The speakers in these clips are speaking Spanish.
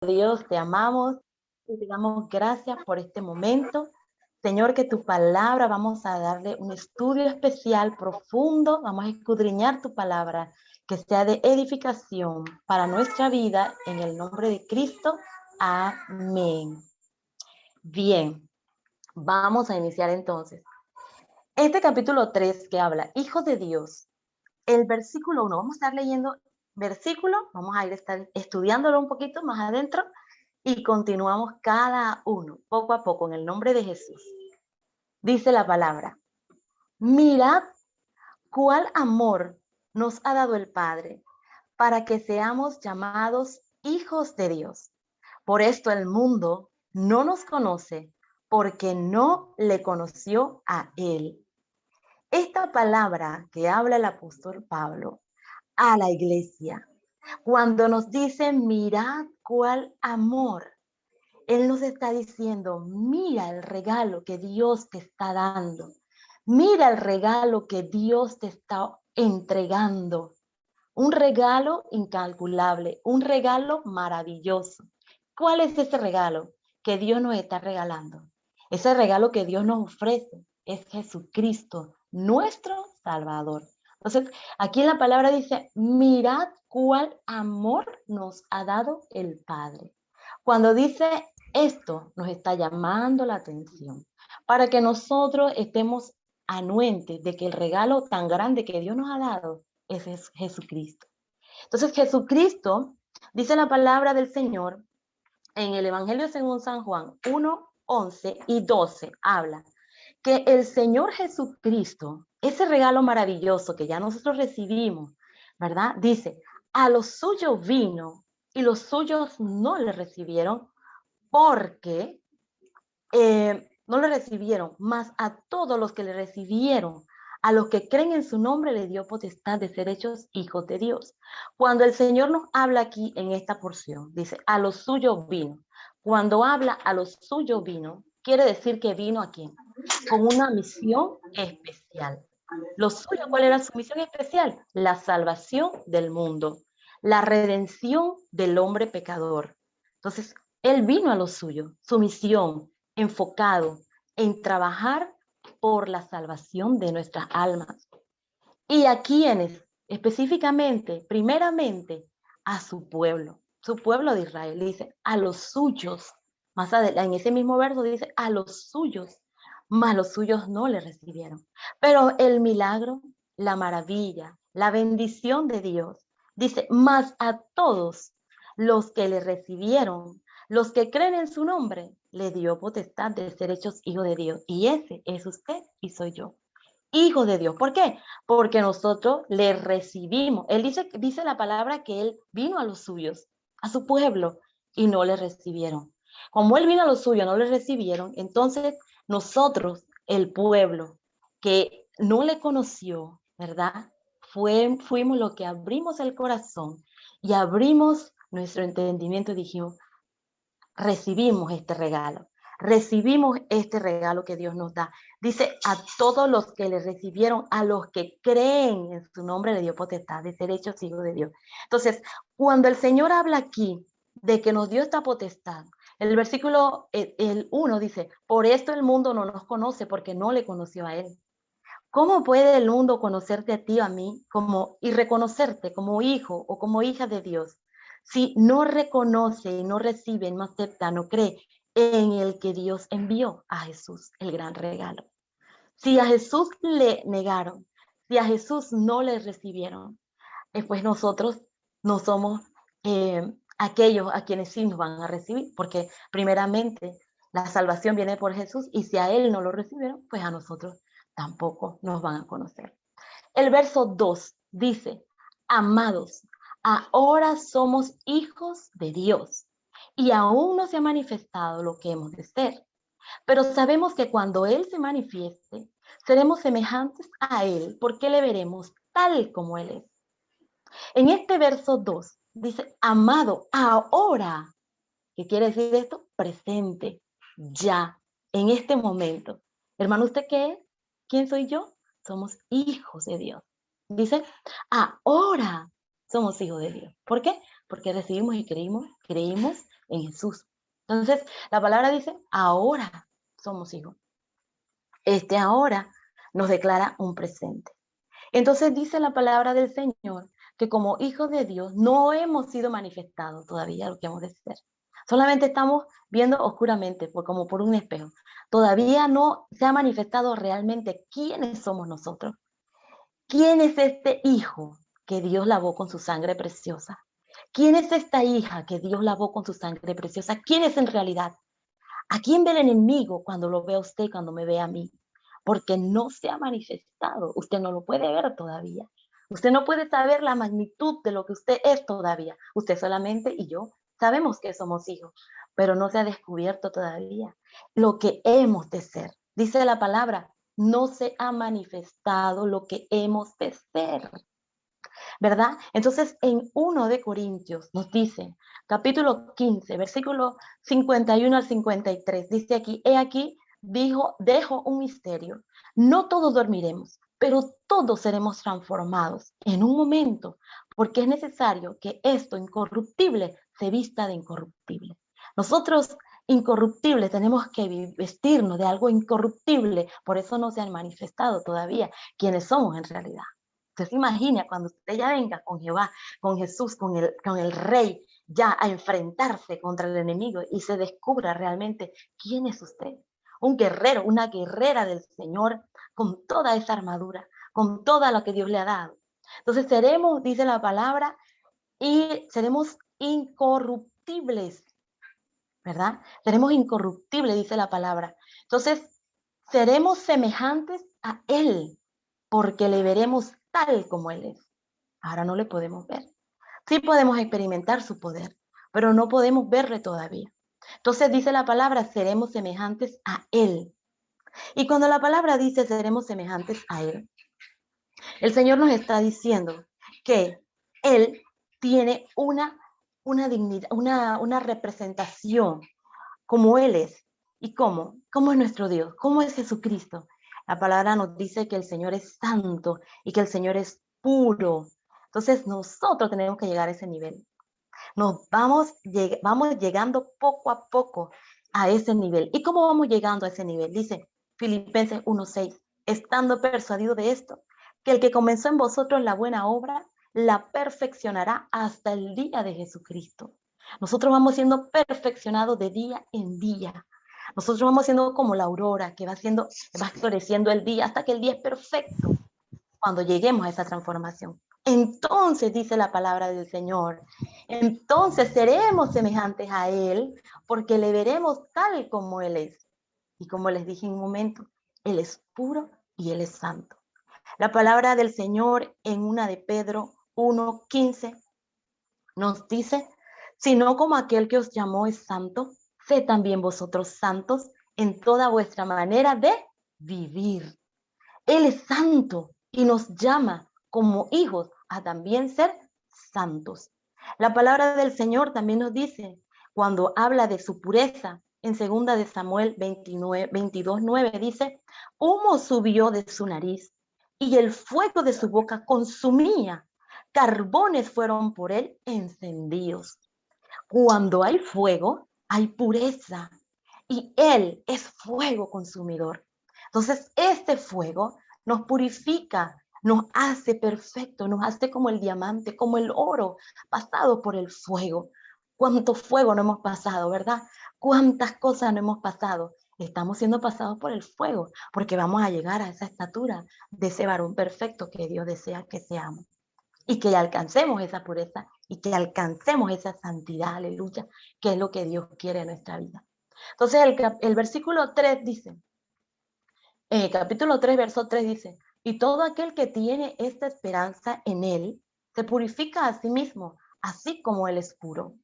Dios, te amamos y te damos gracias por este momento. Señor, que tu palabra vamos a darle un estudio especial, profundo, vamos a escudriñar tu palabra, que sea de edificación para nuestra vida, en el nombre de Cristo. Amén. Bien, vamos a iniciar entonces. Este capítulo 3 que habla, hijos de Dios, el versículo 1, vamos a estar leyendo versículo, vamos a estar estudiándolo un poquito más adentro y continuamos cada uno, poco a poco, en el nombre de Jesús. Dice la palabra, mirad cuál amor nos ha dado el Padre para que seamos llamados hijos de Dios. Por esto el mundo no nos conoce porque no le conoció a Él. Esta palabra que habla el apóstol Pablo a la iglesia, cuando nos dice, mirad cuál amor, él nos está diciendo, mira el regalo que Dios te está dando. Mira el regalo que Dios te está entregando. Un regalo incalculable, un regalo maravilloso. ¿Cuál es ese regalo que Dios nos está regalando? Ese regalo que Dios nos ofrece es Jesucristo, nuestro Salvador. Entonces, aquí en la palabra dice, mirad cuál amor nos ha dado el Padre. Cuando dice esto, nos está llamando la atención para que nosotros estemos anuentes de que el regalo tan grande que Dios nos ha dado es Jesucristo. Entonces, Jesucristo, dice la palabra del Señor, en el Evangelio según San Juan 1, 11 y 12, habla que el Señor Jesucristo, ese regalo maravilloso que ya nosotros recibimos, ¿verdad? Dice, a los suyos vino y los suyos no le recibieron porque no le recibieron, mas a todos los que le recibieron, a los que creen en su nombre, le dio potestad de ser hechos hijos de Dios. Cuando el Señor nos habla aquí en esta porción, dice, a los suyos vino. Cuando habla a los suyos vino, quiere decir que vino aquí con una misión especial. Lo suyo, ¿cuál era su misión especial? La salvación del mundo, la redención del hombre pecador. Entonces, él vino a lo suyo, su misión, enfocado en trabajar por la salvación de nuestras almas. ¿Y a quiénes? Específicamente, primeramente, a su pueblo de Israel. Dice, a los suyos. Más adelante, en ese mismo verso dice, a los suyos, mas los suyos no le recibieron. Pero el milagro, la maravilla, la bendición de Dios, dice, más a todos los que le recibieron, los que creen en su nombre, le dio potestad de ser hechos hijos de Dios. Y ese es usted y soy yo. Hijo de Dios. ¿Por qué? Porque nosotros le recibimos. Él dice la palabra que él vino a los suyos, a su pueblo, y no le recibieron. Como él vino a los suyos, no le recibieron, entonces nosotros, el pueblo, que no le conoció, ¿verdad? Fuimos los que abrimos el corazón y abrimos nuestro entendimiento y dijimos, recibimos este regalo que Dios nos da. Dice, a todos los que le recibieron, a los que creen en su nombre, le dio potestad de ser hechos hijos de Dios. Entonces, cuando el Señor habla aquí de que nos dio esta potestad, el versículo el 1 dice, por esto el mundo no nos conoce porque no le conoció a Él. ¿Cómo puede el mundo conocerte a ti, a mí, y reconocerte como hijo o como hija de Dios? Si no reconoce, no recibe, no acepta, no cree en el que Dios envió a Jesús, el gran regalo. Si a Jesús le negaron, si a Jesús no le recibieron, pues nosotros no somos aquellos a quienes sí nos van a recibir, porque primeramente la salvación viene por Jesús y si a Él no lo recibieron, pues a nosotros tampoco nos van a conocer. El verso 2 dice, amados, ahora somos hijos de Dios y aún no se ha manifestado lo que hemos de ser. Pero sabemos que cuando Él se manifieste, seremos semejantes a Él porque le veremos tal como Él es. En este verso 2 dice, amado, ahora. ¿Qué quiere decir esto? Presente, ya, en este momento. Hermano, ¿usted qué es? ¿Quién soy yo? Somos hijos de Dios. Dice, ahora somos hijos de Dios. ¿Por qué? Porque recibimos y creímos en Jesús. Entonces, la palabra dice, ahora somos hijos. Este ahora nos declara un presente. Entonces dice la palabra del Señor que como hijos de Dios no hemos sido manifestados todavía lo que hemos de ser. Solamente estamos viendo oscuramente, como por un espejo. Todavía no se ha manifestado realmente quiénes somos nosotros. ¿Quién es este hijo que Dios lavó con su sangre preciosa? ¿Quién es esta hija que Dios lavó con su sangre preciosa? ¿Quién es en realidad? ¿A quién ve el enemigo cuando lo ve a usted, cuando me ve a mí? Porque no se ha manifestado. Usted no lo puede ver todavía. Usted no puede saber la magnitud de lo que usted es todavía. Usted solamente y yo sabemos que somos hijos, pero no se ha descubierto todavía lo que hemos de ser. Dice la palabra, no se ha manifestado lo que hemos de ser. ¿Verdad? Entonces, en 1 de Corintios nos dice, capítulo 15, versículo 51 al 53, dice aquí, he aquí, dejo un misterio. No todos dormiremos, pero todos seremos transformados en un momento, porque es necesario que esto incorruptible se vista de incorruptible. Nosotros incorruptibles tenemos que vestirnos de algo incorruptible, por eso no se han manifestado todavía quiénes somos en realidad. Usted se imagina cuando usted ya venga con Jehová, con Jesús, con el Rey, ya a enfrentarse contra el enemigo y se descubra realmente quién es usted. Un guerrero, una guerrera del Señor con toda esa armadura, con toda lo que Dios le ha dado. Entonces seremos, dice la palabra, y seremos incorruptibles, ¿verdad? Seremos incorruptibles, dice la palabra. Entonces seremos semejantes a Él, porque le veremos tal como Él es. Ahora no le podemos ver. Sí podemos experimentar su poder, pero no podemos verle todavía. Entonces dice la palabra, seremos semejantes a Él. Y cuando la palabra dice seremos semejantes a Él, el Señor nos está diciendo que Él tiene una dignidad, una representación como Él es. ¿Y cómo? ¿Cómo es nuestro Dios? ¿Cómo es Jesucristo? La palabra nos dice que el Señor es santo y que el Señor es puro. Entonces nosotros tenemos que llegar a ese nivel. Nos vamos llegando poco a poco a ese nivel. ¿Y cómo vamos llegando a ese nivel? Dice Filipenses 1:6, estando persuadido de esto, que el que comenzó en vosotros la buena obra, la perfeccionará hasta el día de Jesucristo. Nosotros vamos siendo perfeccionados de día en día. Nosotros vamos siendo como la aurora que va floreciendo el día hasta que el día es perfecto cuando lleguemos a esa transformación. Entonces dice la palabra del Señor, entonces seremos semejantes a Él porque le veremos tal como Él es. Y como les dije en un momento, Él es puro y Él es santo. La palabra del Señor en 1 de Pedro 1:15 nos dice, sino como aquel que os llamó es santo, sé también vosotros santos en toda vuestra manera de vivir. Él es santo y nos llama como hijos a también ser santos. La palabra del Señor también nos dice, cuando habla de su pureza, en 2 de Samuel 22:9 dice, humo subió de su nariz y el fuego de su boca consumía. Carbones fueron por él encendidos. Cuando hay fuego, hay pureza y él es fuego consumidor. Entonces, este fuego nos purifica, nos hace perfecto, nos hace como el diamante, como el oro, pasado por el fuego. ¿Cuánto fuego no hemos pasado, verdad? ¿Cuántas cosas no hemos pasado? Estamos siendo pasados por el fuego, porque vamos a llegar a esa estatura de ese varón perfecto que Dios desea que seamos. Y que alcancemos esa pureza y que alcancemos esa santidad, aleluya, que es lo que Dios quiere en nuestra vida. Entonces el versículo 3 dice, capítulo 3, verso 3 dice, y todo aquel que tiene esta esperanza en Él, se purifica a sí mismo, así como Él es puro.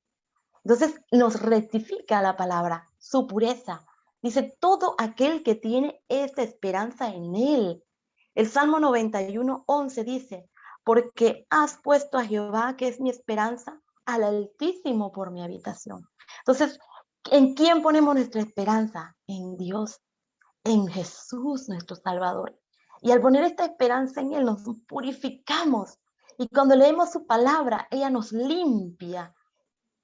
Entonces nos rectifica la palabra, su pureza. Dice, todo aquel que tiene esta esperanza en Él. El Salmo 91:11 dice, porque has puesto a Jehová, que es mi esperanza, al Altísimo por mi habitación. Entonces, ¿en quién ponemos nuestra esperanza? En Dios, en Jesús, nuestro Salvador. Y al poner esta esperanza en Él, nos purificamos. Y cuando leemos su palabra, ella nos limpia.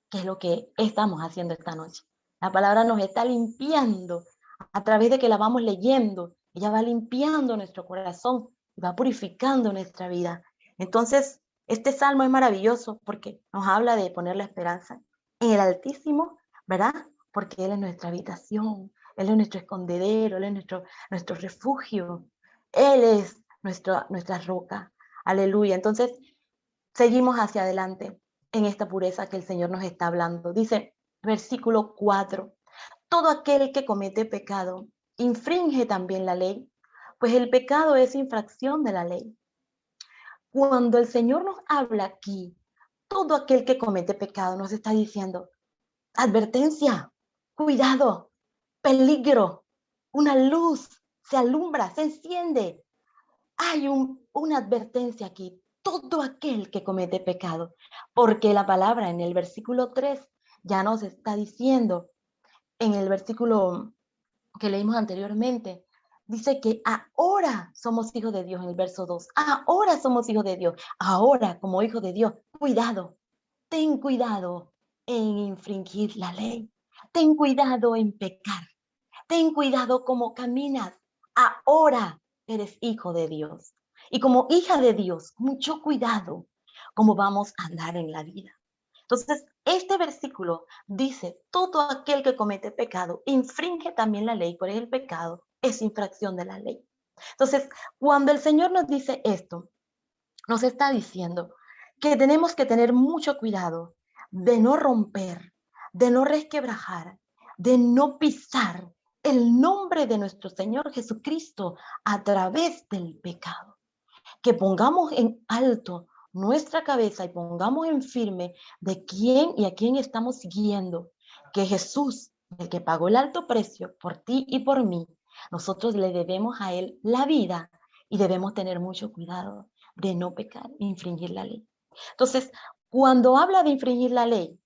que es lo que estamos haciendo esta noche. La palabra nos está limpiando a través de que la vamos leyendo. Ella va limpiando nuestro corazón y va purificando nuestra vida. Entonces, este salmo es maravilloso porque nos habla de poner la esperanza en el Altísimo, ¿verdad? Porque Él es nuestra habitación, Él es nuestro escondedero, Él es nuestro refugio, Él es nuestra roca. Aleluya. Entonces, seguimos hacia adelante en esta pureza que el Señor nos está hablando. Dice, versículo 4, todo aquel que comete pecado infringe también la ley, pues el pecado es infracción de la ley. Cuando el Señor nos habla aquí, todo aquel que comete pecado nos está diciendo, advertencia, cuidado, peligro, una luz se alumbra, se enciende. Hay una advertencia aquí, todo aquel que comete pecado, porque la palabra en el versículo 3 ya nos está diciendo, en el versículo que leímos anteriormente, dice que ahora somos hijos de Dios en el verso 2, ahora somos hijos de Dios, ahora como hijos de Dios, cuidado, ten cuidado en infringir la ley, ten cuidado en pecar, ten cuidado como caminas, ahora eres hijo de Dios. Y como hija de Dios, mucho cuidado cómo vamos a andar en la vida. Entonces, este versículo dice, todo aquel que comete pecado infringe también la ley, por el pecado es infracción de la ley. Entonces, cuando el Señor nos dice esto, nos está diciendo que tenemos que tener mucho cuidado de no romper, de no resquebrajar, de no pisar el nombre de nuestro Señor Jesucristo a través del pecado. Que pongamos en alto nuestra cabeza y pongamos en firme de quién y a quién estamos siguiendo, que Jesús, el que pagó el alto precio por ti y por mí, nosotros le debemos a Él la vida y debemos tener mucho cuidado de no pecar, infringir la ley. Entonces, cuando habla de infringir la ley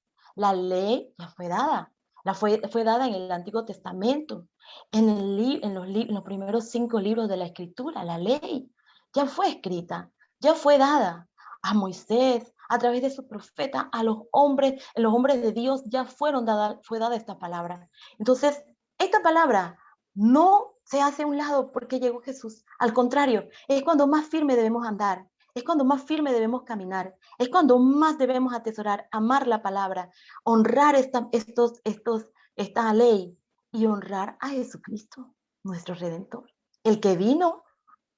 ya fue dada, fue dada en el Antiguo Testamento, en los primeros 5 libros de la Escritura, la ley ya fue escrita, ya fue dada a Moisés, a través de su profeta, a los hombres de Dios ya fue dada esta palabra. Entonces, esta palabra no se hace a un lado porque llegó Jesús. Al contrario, es cuando más firme debemos andar, es cuando más firme debemos caminar, es cuando más debemos atesorar, amar la palabra, honrar esta ley y honrar a Jesucristo, nuestro Redentor, el que vino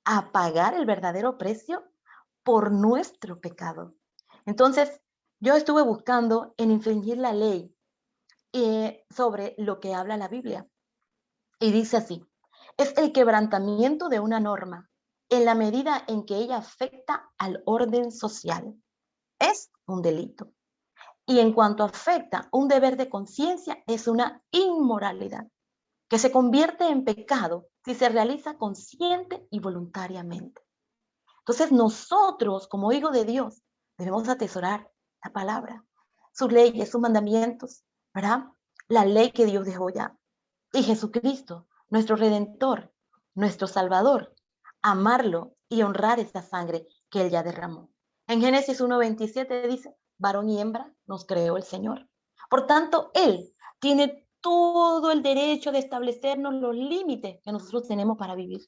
a pagar el verdadero precio por nuestro pecado. Entonces, yo estuve buscando en infringir la ley sobre lo que habla la Biblia. Y dice así, es el quebrantamiento de una norma en la medida en que ella afecta al orden social. Es un delito. Y en cuanto afecta un deber de conciencia, es una inmoralidad que se convierte en pecado si se realiza consciente y voluntariamente. Entonces nosotros, como hijos de Dios, debemos atesorar la palabra, sus leyes, sus mandamientos, ¿verdad? La ley que Dios dejó ya. Y Jesucristo, nuestro Redentor, nuestro Salvador, amarlo y honrar esa sangre que Él ya derramó. En Génesis 1:27 dice, varón y hembra nos creó el Señor. Por tanto, Él tiene todo el derecho de establecernos los límites que nosotros tenemos para vivir.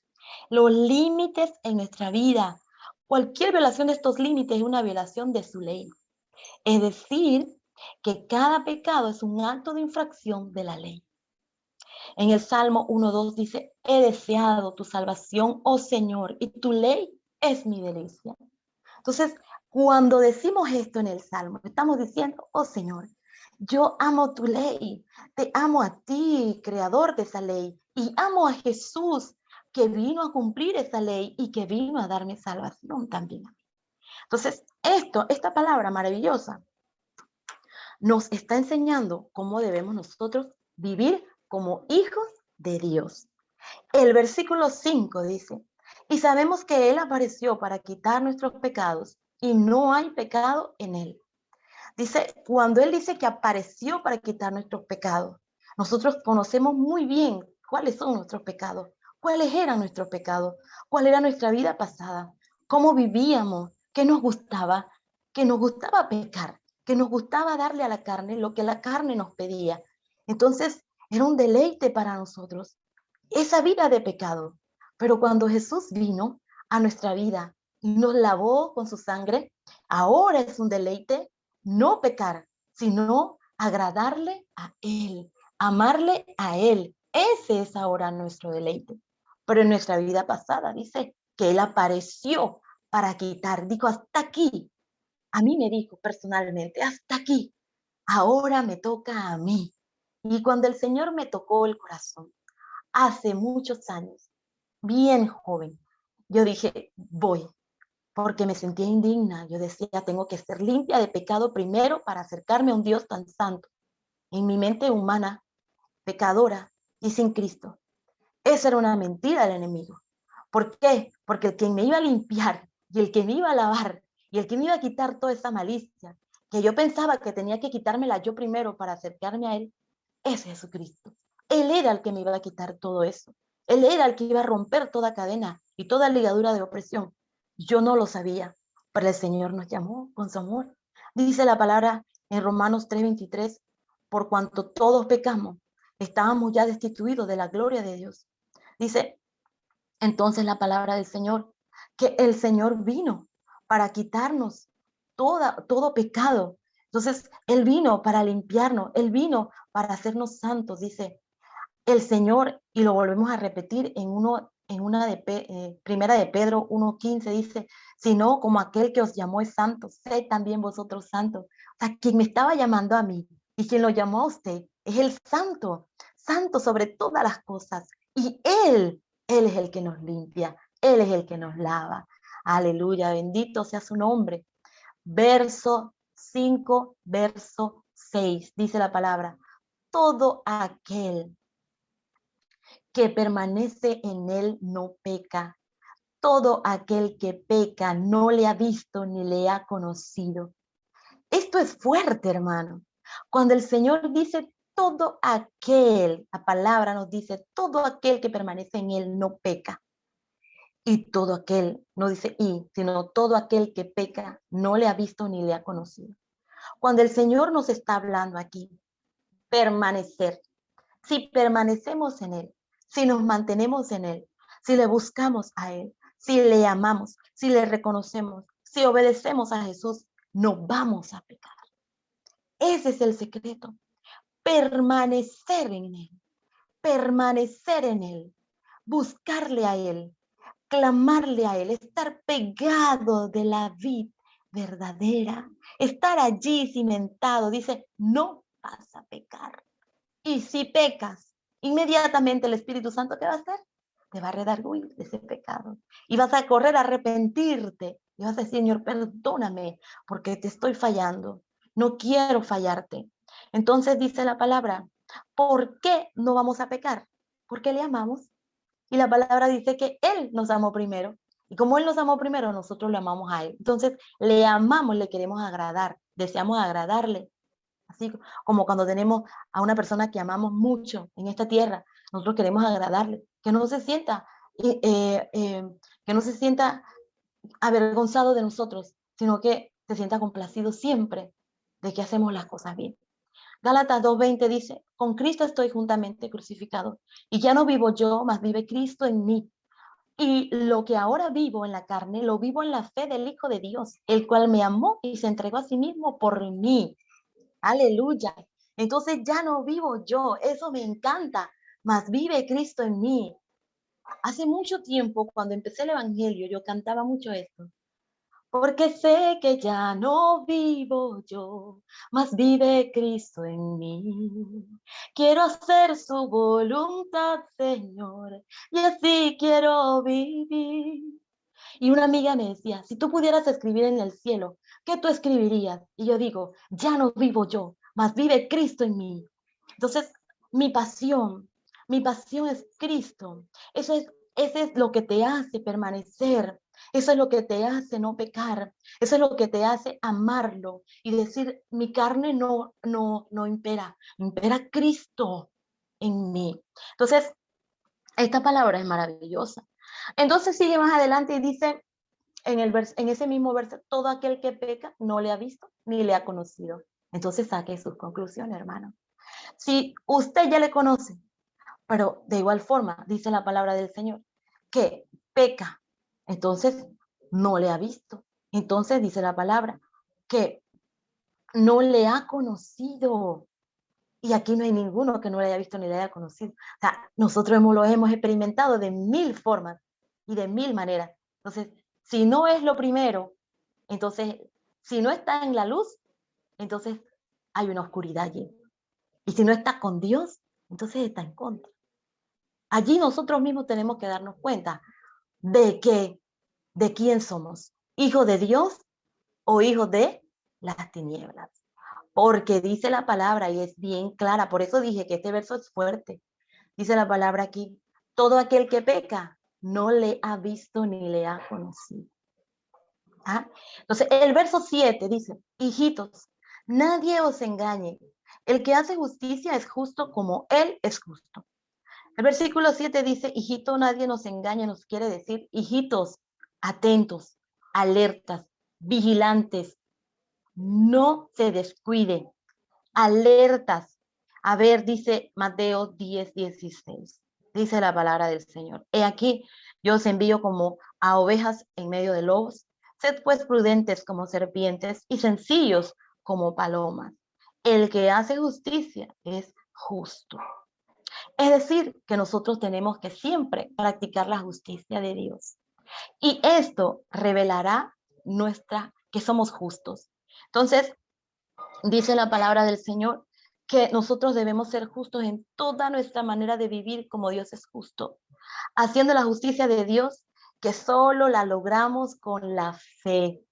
Los límites en nuestra vida. Cualquier violación de estos límites es una violación de su ley. Es decir, que cada pecado es un acto de infracción de la ley. En el Salmo 1:2 dice, he deseado tu salvación, oh Señor, y tu ley es mi delicia. Entonces, cuando decimos esto en el Salmo, estamos diciendo, oh Señor, yo amo tu ley, te amo a ti, creador de esa ley, y amo a Jesús, que vino a cumplir esa ley y que vino a darme salvación también. Entonces, esta palabra maravillosa nos está enseñando cómo debemos nosotros vivir como hijos de Dios. El versículo 5 dice, y sabemos que Él apareció para quitar nuestros pecados y no hay pecado en Él. Dice, cuando Él dice que apareció para quitar nuestros pecados, nosotros conocemos muy bien cuáles son nuestros pecados, cuáles eran nuestros pecados, cuál era nuestra vida pasada, cómo vivíamos, qué nos gustaba pecar. que nos gustaba darle a la carne lo que la carne nos pedía. Entonces, era un deleite para nosotros esa vida de pecado. Pero cuando Jesús vino a nuestra vida y nos lavó con su sangre, ahora es un deleite no pecar, sino agradarle a Él, amarle a Él. Ese es ahora nuestro deleite. Pero en nuestra vida pasada dice que Él apareció para quitar, dijo, hasta aquí. A mí me dijo personalmente, hasta aquí. Ahora me toca a mí. Y cuando el Señor me tocó el corazón, hace muchos años, bien joven, yo dije, voy, porque me sentía indigna. Yo decía, tengo que ser limpia de pecado primero para acercarme a un Dios tan santo. En mi mente humana, pecadora y sin Cristo. Esa era una mentira del enemigo. ¿Por qué? Porque el que me iba a limpiar y el que me iba a lavar y el que me iba a quitar toda esa malicia, que yo pensaba que tenía que quitármela yo primero para acercarme a Él, es Jesucristo. Él era el que me iba a quitar todo eso. Él era el que iba a romper toda cadena y toda ligadura de opresión. Yo no lo sabía, pero el Señor nos llamó con su amor. Dice la palabra en Romanos 3:23, por cuanto todos pecamos, estábamos ya destituidos de la gloria de Dios. Dice entonces la palabra del Señor, que el Señor vino para quitarnos todo pecado. Entonces, Él vino para limpiarnos, Él vino para hacernos santos, dice el Señor, y lo volvemos a repetir en una de primera de Pedro 1:15, dice, sino como aquel que os llamó es santo, sed también vosotros santos. O sea, quien me estaba llamando a mí y quien lo llamó a usted es el santo, santo sobre todas las cosas. Y Él es el que nos limpia, Él es el que nos lava. Aleluya, bendito sea su nombre. Verso 5, verso 6, dice la palabra, todo aquel que permanece en él no peca. Todo aquel que peca no le ha visto ni le ha conocido. Esto es fuerte, hermano. Cuando el Señor dice todo aquel, la palabra nos dice todo aquel que permanece en él no peca. Y todo aquel, no dice y, sino todo aquel que peca no le ha visto ni le ha conocido. Cuando el Señor nos está hablando aquí, permanecer, si permanecemos en Él, si nos mantenemos en Él, si le buscamos a Él, si le amamos, si le reconocemos, si obedecemos a Jesús, no vamos a pecar. Ese es el secreto. Permanecer en Él, buscarle a Él, clamarle a Él, estar pegado de la vid verdadera, estar allí cimentado. Dice, no vas a pecar. Y si pecas, inmediatamente el Espíritu Santo, ¿qué va a hacer? Te va a redarguir de ese pecado. Y vas a correr a arrepentirte. Y vas a decir, Señor, perdóname porque te estoy fallando. No quiero fallarte. Entonces dice la palabra, ¿por qué no vamos a pecar? Porque le amamos. Y la palabra dice que Él nos amó primero. Y como Él nos amó primero, nosotros le amamos a Él. Entonces, le amamos, le queremos agradar, deseamos agradarle. Así como cuando tenemos a una persona que amamos mucho en esta tierra, nosotros queremos agradarle, que no se sienta, que no se sienta avergonzado de nosotros, sino que se sienta complacido siempre de que hacemos las cosas bien. Gálatas 2:20 dice, con Cristo estoy juntamente crucificado, y ya no vivo yo, mas vive Cristo en mí. Y lo que ahora vivo en la carne, lo vivo en la fe del Hijo de Dios, el cual me amó y se entregó a sí mismo por mí. Aleluya. Entonces ya no vivo yo, eso me encanta, mas vive Cristo en mí. Hace mucho tiempo, cuando empecé el Evangelio, yo cantaba mucho esto. Porque sé que ya no vivo yo, mas vive Cristo en mí. Quiero hacer su voluntad, Señor, y así quiero vivir. Y una amiga me decía, si tú pudieras escribir en el cielo, ¿qué tú escribirías? Y yo digo, ya no vivo yo, mas vive Cristo en mí. Entonces, mi mi pasión es Cristo. Eso es lo que te hace permanecer. Eso es lo que te hace no pecar. Eso es lo que te hace amarlo y decir, mi carne no impera, impera Cristo en mí. Entonces, esta palabra es maravillosa. Entonces sigue más adelante y dice, en ese mismo verso, todo aquel que peca no le ha visto ni le ha conocido. Entonces saque sus conclusiones, hermano. Si usted ya le conoce, pero de igual forma dice la palabra del Señor que peca, entonces no le ha visto. Entonces dice la palabra que no le ha conocido. Y aquí no hay ninguno que no le haya visto ni le haya conocido. O sea, nosotros lo hemos experimentado de mil formas y de mil maneras. Entonces, si no es lo primero, entonces, si no está en la luz, entonces hay una oscuridad allí. Y si no está con Dios, entonces está en contra. Allí nosotros mismos tenemos que darnos cuenta de que, de quién somos, hijos de Dios o hijos de las tinieblas. Porque dice la palabra y es bien clara, por eso dije que este verso es fuerte. Dice la palabra aquí, todo aquel que peca no le ha visto ni le ha conocido. ¿Ah? Entonces, el verso 7 dice, hijitos, nadie os engañe. El que hace justicia es justo como él es justo. El versículo 7 dice, hijito, nadie nos engañe, nos quiere decir, hijitos, atentos, alertas, vigilantes, no se descuide, alertas. A ver, dice Mateo 10:16. Dice la palabra del Señor. He aquí, yo os envío como a ovejas en medio de lobos. Sed pues prudentes como serpientes y sencillos como palomas. El que hace justicia es justo. Es decir, que nosotros tenemos que siempre practicar la justicia de Dios. Y esto revelará que somos justos. Entonces, dice la palabra del Señor que nosotros debemos ser justos en toda nuestra manera de vivir como Dios es justo, haciendo la justicia de Dios que solo la logramos con la fe.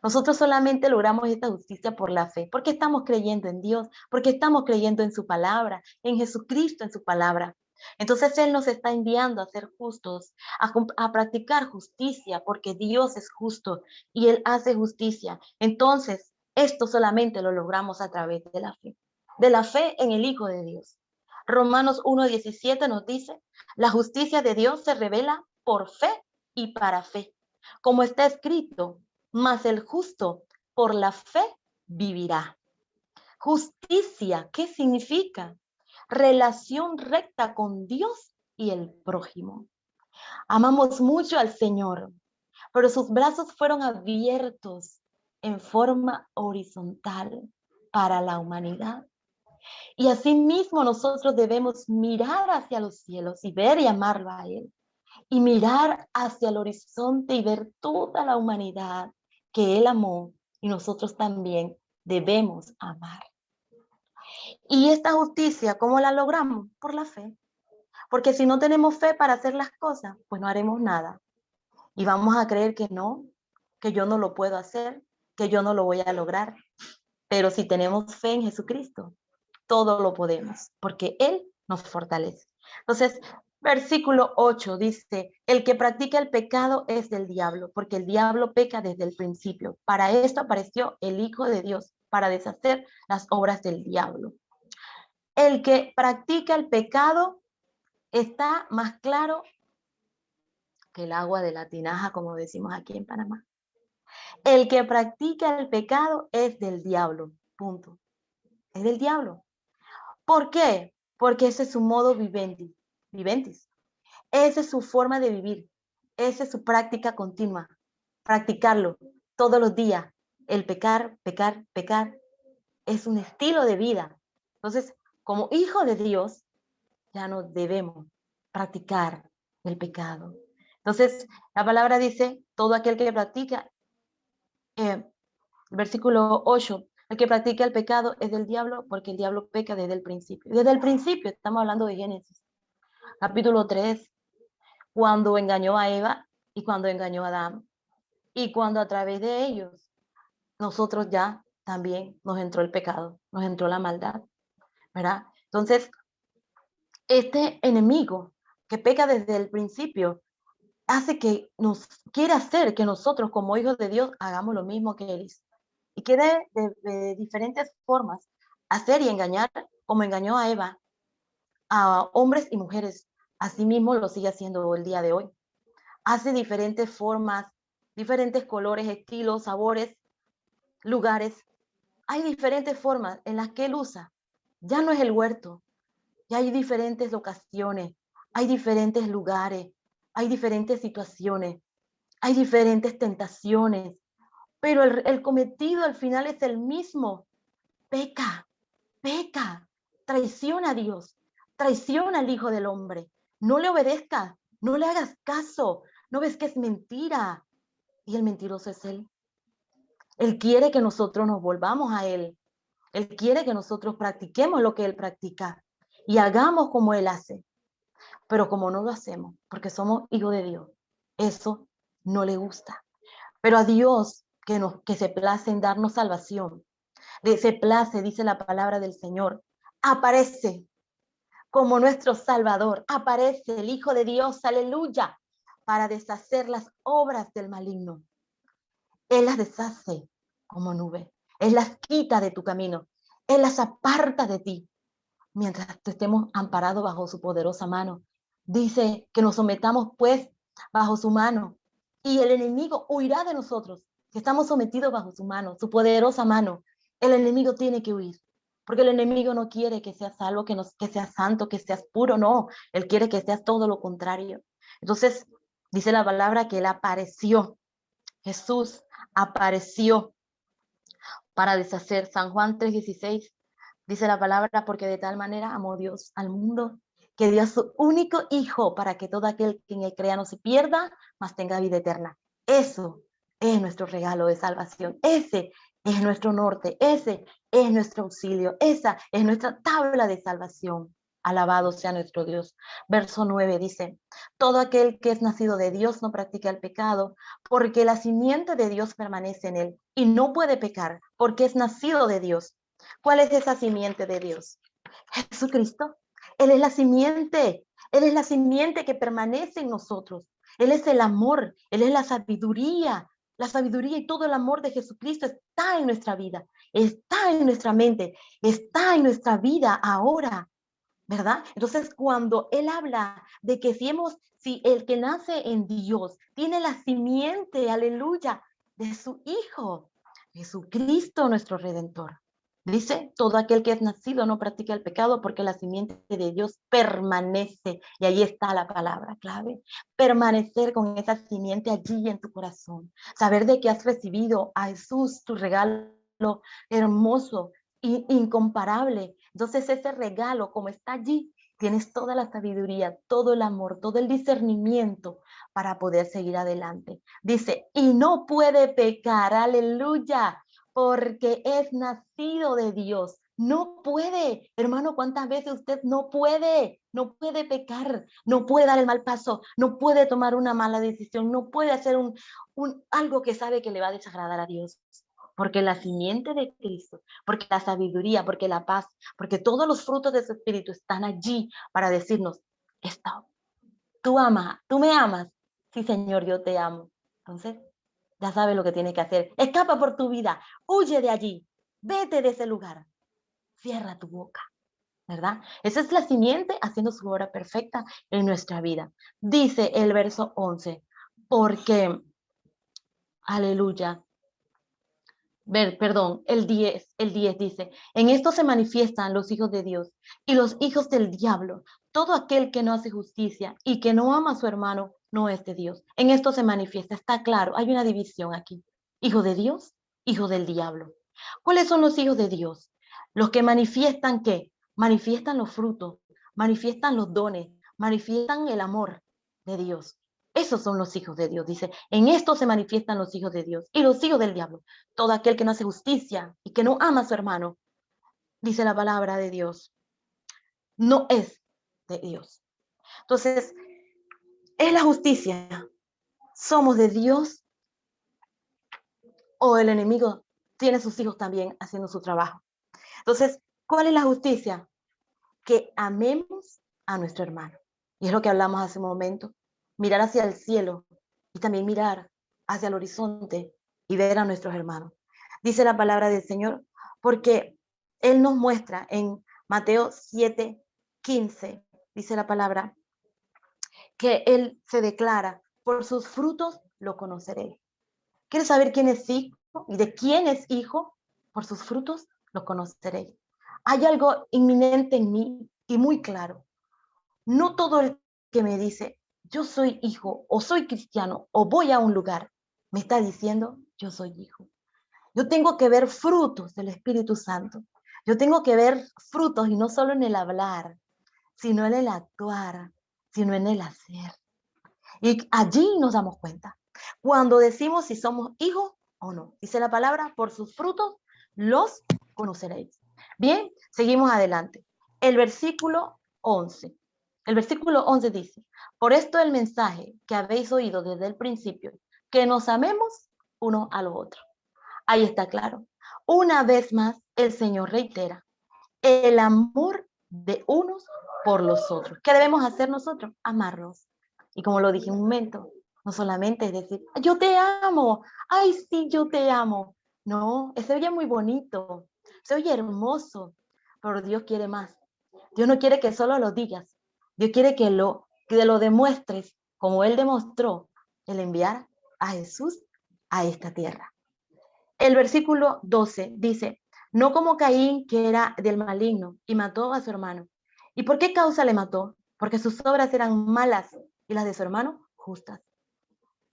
Nosotros solamente logramos esta justicia por la fe, porque estamos creyendo en Dios, porque estamos creyendo en su palabra, en Jesucristo, en su palabra. Entonces Él nos está enviando a ser justos, a practicar justicia, porque Dios es justo y Él hace justicia. Entonces, esto solamente lo logramos a través de la fe en el Hijo de Dios. Romanos 1:17 nos dice, la justicia de Dios se revela por fe y para fe. Como está escrito, mas el justo por la fe vivirá. Justicia, ¿qué significa? Relación recta con Dios y el prójimo. Amamos mucho al Señor, pero sus brazos fueron abiertos en forma horizontal para la humanidad. Y asimismo nosotros debemos mirar hacia los cielos y ver y amarlo a Él. Y mirar hacia el horizonte y ver toda la humanidad que Él amó y nosotros también debemos amar. Y esta justicia, ¿cómo la logramos? Por la fe. Porque si no tenemos fe para hacer las cosas, pues no haremos nada. Y vamos a creer que yo no lo puedo hacer, que yo no lo voy a lograr. Pero si tenemos fe en Jesucristo, todo lo podemos, porque Él nos fortalece. Entonces, versículo 8 dice, el que practica el pecado es del diablo, porque el diablo peca desde el principio. Para esto apareció el Hijo de Dios, para deshacer las obras del diablo. El que practica el pecado está más claro que el agua de la tinaja, como decimos aquí en Panamá. El que practica el pecado es del diablo, punto. Es del diablo. ¿Por qué? Porque ese es su modo viventis. Esa es su forma de vivir. Esa es su práctica continua. Practicarlo todos los días. El pecar, pecar, pecar es un estilo de vida. Entonces, como hijo de Dios, ya no debemos practicar el pecado. Entonces, la palabra dice, todo aquel que practica, versículo 8, el que practica el pecado es del diablo porque el diablo peca desde el principio. Desde el principio, estamos hablando de Génesis, capítulo 3, cuando engañó a Eva y cuando engañó a Adán. Y cuando a través de ellos, nosotros ya también nos entró el pecado, nos entró la maldad, ¿verdad? Entonces, este enemigo que peca desde el principio hace que nos quiere hacer que nosotros como hijos de Dios hagamos lo mismo que él hizo. Y que de diferentes formas hacer y engañar, como engañó a Eva, a hombres y mujeres. Así mismo lo sigue haciendo el día de hoy. Hace diferentes formas, diferentes colores, estilos, sabores, lugares. Hay diferentes formas en las que Él usa. Ya no es el huerto, ya hay diferentes locaciones, hay diferentes lugares, hay diferentes situaciones, hay diferentes tentaciones, pero el cometido al final es el mismo. Peca, peca, traiciona a Dios, traiciona al Hijo del Hombre. No le obedezcas, no le hagas caso, no ves que es mentira. Y el mentiroso es Él. Él quiere que nosotros nos volvamos a Él. Él quiere que nosotros practiquemos lo que Él practica y hagamos como Él hace. Pero como no lo hacemos, porque somos hijos de Dios, eso no le gusta. Pero a Dios que se place en darnos salvación, se place, dice la palabra del Señor, aparece como nuestro Salvador, aparece el Hijo de Dios, aleluya, para deshacer las obras del maligno. Él las deshace como nube, Él las quita de tu camino, Él las aparta de ti, mientras estemos amparados bajo su poderosa mano. Dice que nos sometamos pues bajo su mano y el enemigo huirá de nosotros. Que estamos sometidos bajo su mano, su poderosa mano. El enemigo tiene que huir, porque el enemigo no quiere que seas salvo, que seas santo, que seas puro, no. Él quiere que seas todo lo contrario. Entonces, dice la palabra que Él apareció. Jesús apareció para deshacer. San Juan 3:16 dice la palabra, porque de tal manera amó Dios al mundo, que dio a su único Hijo para que todo aquel que en él crea no se pierda, mas tenga vida eterna. Eso es nuestro regalo de salvación. Ese es nuestro norte. Ese es nuestro auxilio. Esa es nuestra tabla de salvación. Alabado sea nuestro Dios. Verso 9 dice, todo aquel que es nacido de Dios no practica el pecado, porque la simiente de Dios permanece en él y no puede pecar, porque es nacido de Dios. ¿Cuál es esa simiente de Dios? Jesucristo. Él es la simiente. Él es la simiente que permanece en nosotros. Él es el amor. Él es la sabiduría. La sabiduría y todo el amor de Jesucristo está en nuestra vida, está en nuestra mente, está en nuestra vida ahora, ¿verdad? Entonces, cuando Él habla de que si el que nace en Dios tiene la simiente, aleluya, de su Hijo, Jesucristo nuestro Redentor. Dice, todo aquel que es nacido no practica el pecado porque la simiente de Dios permanece. Y ahí está la palabra clave. Permanecer con esa simiente allí en tu corazón. Saber de que has recibido a Jesús, tu regalo hermoso e incomparable. Entonces ese regalo, como está allí, tienes toda la sabiduría, todo el amor, todo el discernimiento para poder seguir adelante. Dice, y no puede pecar, aleluya, porque es nacido de Dios. No puede, hermano, ¿cuántas veces usted no puede pecar, no puede dar el mal paso, no puede tomar una mala decisión, no puede hacer algo que sabe que le va a desagradar a Dios? Porque la simiente de Cristo, porque la sabiduría, porque la paz, porque todos los frutos de su espíritu están allí para decirnos, stop, tú me amas, sí Señor, yo te amo. Entonces, ya sabes lo que tienes que hacer. Escapa por tu vida, huye de allí, vete de ese lugar, cierra tu boca, ¿verdad? Esa es la simiente haciendo su obra perfecta en nuestra vida. Dice el verso 11, porque, aleluya, el 10 dice, en esto se manifiestan los hijos de Dios y los hijos del diablo. Todo aquel que no hace justicia y que no ama a su hermano no es de Dios. En esto se manifiesta, está claro, hay una división aquí. Hijo de Dios, hijo del diablo. ¿Cuáles son los hijos de Dios? Los que manifiestan ¿qué? Manifiestan los frutos, manifiestan los dones, manifiestan el amor de Dios. Esos son los hijos de Dios. Dice, en esto se manifiestan los hijos de Dios y los hijos del diablo. Todo aquel que no hace justicia y que no ama a su hermano, dice la palabra de Dios, no es de Dios. Entonces, ¿es la justicia? ¿Somos de Dios o el enemigo tiene sus hijos también haciendo su trabajo? Entonces, ¿cuál es la justicia? Que amemos a nuestro hermano. Y es lo que hablamos hace un momento. Mirar hacia el cielo y también mirar hacia el horizonte y ver a nuestros hermanos. Dice la palabra del Señor, porque Él nos muestra en Mateo 7:15, dice la palabra, que Él se declara, por sus frutos lo conoceréis. ¿Quieres saber quién es hijo y de quién es hijo? Por sus frutos lo conoceréis. Hay algo inminente en mí y muy claro. No todo el que me dice, yo soy hijo, o soy cristiano, o voy a un lugar, me está diciendo, yo soy hijo. Yo tengo que ver frutos del Espíritu Santo. Yo tengo que ver frutos y no solo en el hablar, sino en el actuar, sino en el hacer. Y allí nos damos cuenta. Cuando decimos si somos hijos o no. Dice la palabra, por sus frutos los conoceréis. Bien, seguimos adelante. El versículo 11. El versículo 11 dice, por esto el mensaje que habéis oído desde el principio, que nos amemos uno al otro. Ahí está claro. Una vez más, el Señor reitera el amor de unos por los otros. ¿Qué debemos hacer nosotros? Amarnos. Y como lo dije un momento, no solamente es decir, yo te amo, ay sí, yo te amo. No, se oye muy bonito, se oye hermoso, pero Dios quiere más. Dios no quiere que solo lo digas, Dios quiere que lo demuestres como Él demostró el enviar a Jesús a esta tierra. El versículo 12 dice, no como Caín, que era del maligno, y mató a su hermano. ¿Y por qué causa le mató? Porque sus obras eran malas y las de su hermano justas.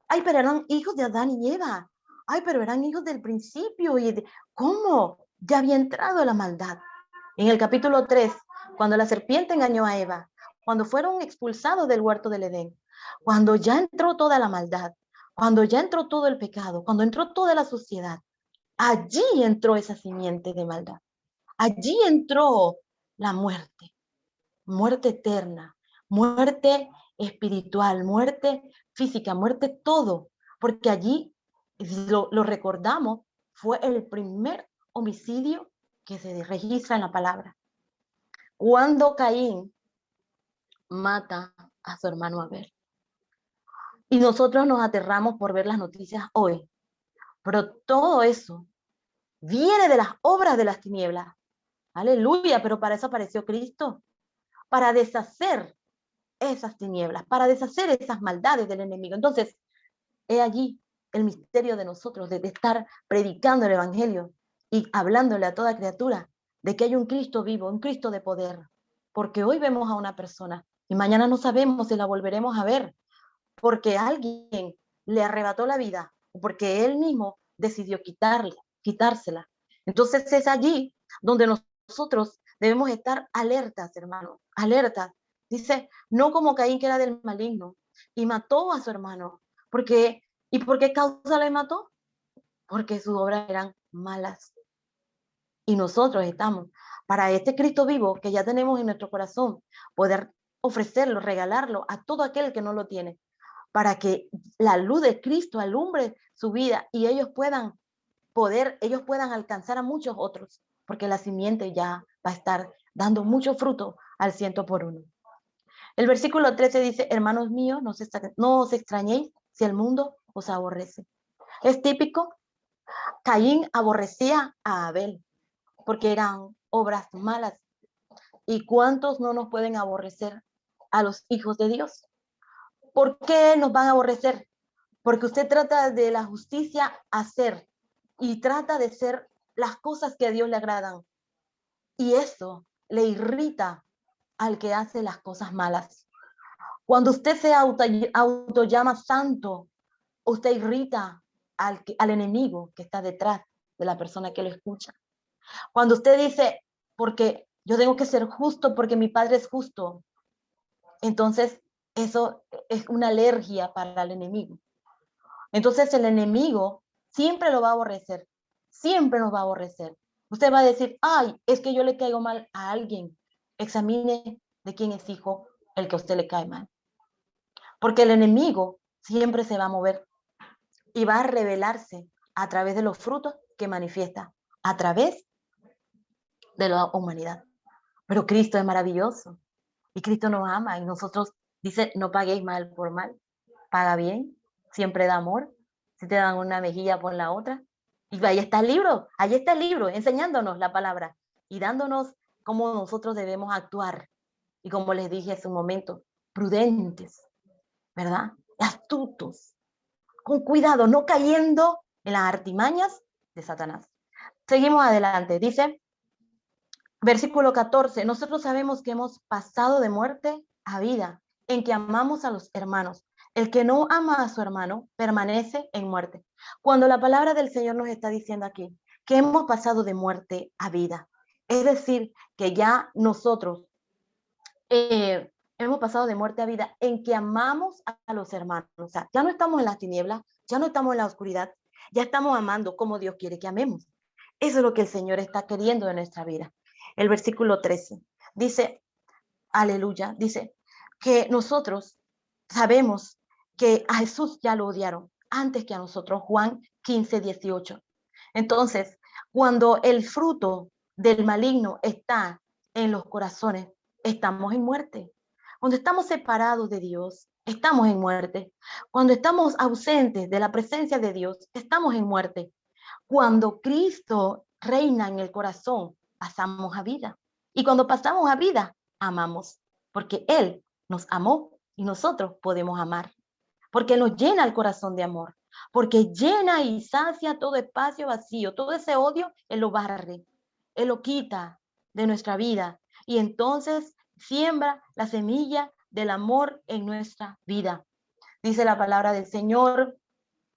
Ay, pero eran hijos de Adán y Eva. Ay, pero eran hijos del principio. ¿Cómo? Ya había entrado la maldad. En el capítulo 3, cuando la serpiente engañó a Eva, cuando fueron expulsados del huerto del Edén, cuando ya entró toda la maldad, cuando ya entró todo el pecado, cuando entró toda la suciedad, allí entró esa simiente de maldad. Allí entró la muerte, muerte eterna, muerte espiritual, muerte física, muerte todo, porque allí, lo recordamos, fue el primer homicidio que se registra en la palabra. Cuando Caín mata a su hermano Abel. Y nosotros nos aterramos por ver las noticias hoy, pero todo eso viene de las obras de las tinieblas. Aleluya, pero para eso apareció Cristo, para deshacer esas tinieblas, para deshacer esas maldades del enemigo. Entonces, he allí el misterio de nosotros, de estar predicando el Evangelio y hablándole a toda criatura de que hay un Cristo vivo, un Cristo de poder. Porque hoy vemos a una persona y mañana no sabemos si la volveremos a ver, porque alguien le arrebató la vida, o porque él mismo decidió quitársela. Entonces es allí donde nosotros debemos estar alertas, hermano, alertas. Dice, no como Caín, que era del maligno y mató a su hermano. ¿Y por qué causa le mató? Porque sus obras eran malas. Y nosotros estamos para este Cristo vivo que ya tenemos en nuestro corazón, poder ofrecerlo, regalarlo a todo aquel que no lo tiene, para que la luz de Cristo alumbre su vida y ellos puedan alcanzar a muchos otros, porque la simiente ya va a estar dando mucho fruto al 100%. El versículo 13 dice, hermanos míos, no os extrañéis si el mundo os aborrece. Es típico, Caín aborrecía a Abel, porque eran obras malas. ¿Y cuántos no nos pueden aborrecer a los hijos de Dios? ¿Por qué nos van a aborrecer? Porque usted trata de la justicia hacer y trata de ser las cosas que a Dios le agradan. Y eso le irrita al que hace las cosas malas. Cuando usted se auto llama santo, usted irrita al enemigo que está detrás de la persona que lo escucha. Cuando usted dice, porque yo tengo que ser justo porque mi padre es justo, entonces eso es una alergia para el enemigo. Entonces el enemigo siempre lo va a aborrecer, siempre nos va a aborrecer. Usted va a decir, ay, es que yo le caigo mal a alguien. Examine de quién es hijo el que a usted le cae mal. Porque el enemigo siempre se va a mover y va a revelarse a través de los frutos que manifiesta, a través de la humanidad. Pero Cristo es maravilloso y Cristo nos ama y nosotros dice, no paguéis mal por mal, paga bien, siempre da amor. Si te dan una mejilla, pon la otra. Y ahí está el libro, enseñándonos la palabra y dándonos cómo nosotros debemos actuar. Y como les dije hace un momento, prudentes, ¿verdad? Astutos, con cuidado, no cayendo en las artimañas de Satanás. Seguimos adelante, dice, versículo 14, nosotros sabemos que hemos pasado de muerte a vida, en que amamos a los hermanos. El que no ama a su hermano permanece en muerte. Cuando la palabra del Señor nos está diciendo aquí que hemos pasado de muerte a vida, es decir, que ya nosotros hemos pasado de muerte a vida en que amamos a los hermanos. O sea, ya no estamos en las tinieblas, ya no estamos en la oscuridad, ya estamos amando como Dios quiere que amemos. Eso es lo que el Señor está queriendo en nuestra vida. El versículo 13 dice, aleluya, dice que nosotros sabemos que a Jesús ya lo odiaron antes que a nosotros. Juan 15:18. Entonces, cuando el fruto del maligno está en los corazones, estamos en muerte. Cuando estamos separados de Dios, estamos en muerte. Cuando estamos ausentes de la presencia de Dios, estamos en muerte. Cuando Cristo reina en el corazón, pasamos a vida. Y cuando pasamos a vida, amamos, porque Él nos amó y nosotros podemos amar. Porque nos llena el corazón de amor, porque llena y sacia todo espacio vacío, todo ese odio, Él lo barre, Él lo quita de nuestra vida y entonces siembra la semilla del amor en nuestra vida. Dice la palabra del Señor,